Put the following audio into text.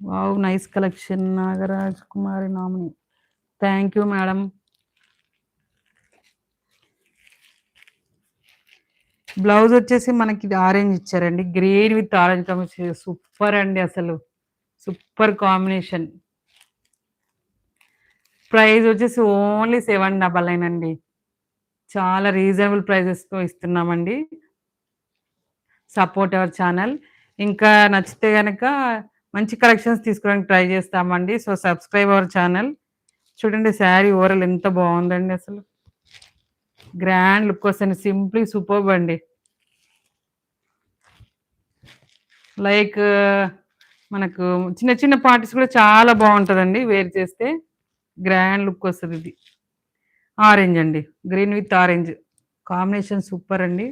Wow! Nice collection. Nagaraj Kumari నామిని. Thank you madam. Blouse వచ్చేసి మనకి ఇది ఆరెంజ్ ఇచ్చారండి. Green with orange combination super అండి అసలు. Super combination. ప్రైస్ వచ్చేసి ఓన్లీ 799 అండి. చాలా రీజనబుల్ ప్రైజెస్‌తో ఇస్తున్నామండి. Support our channel. ఇంకా నచ్చితే గనక మంచి కలెక్షన్స్ తీసుకోవడానికి ట్రై చేస్తామండి. So, subscribe our channel. చూడండి శారీ ఓవరాల్ ఎంత బావుందండి అసలు. గ్రాండ్ లుక్ వస్తుంది. సింప్లీ సూపర్బ్ అండి. లైక్ మనకు చిన్న చిన్న పార్టీస్ కూడా చాలా బావుంటదండి వేర్ చేస్తే. గ్రాండ్ లుక్ వస్తదిది. ఆరెంజ్ అండి. Green with orange. Combination super అండి.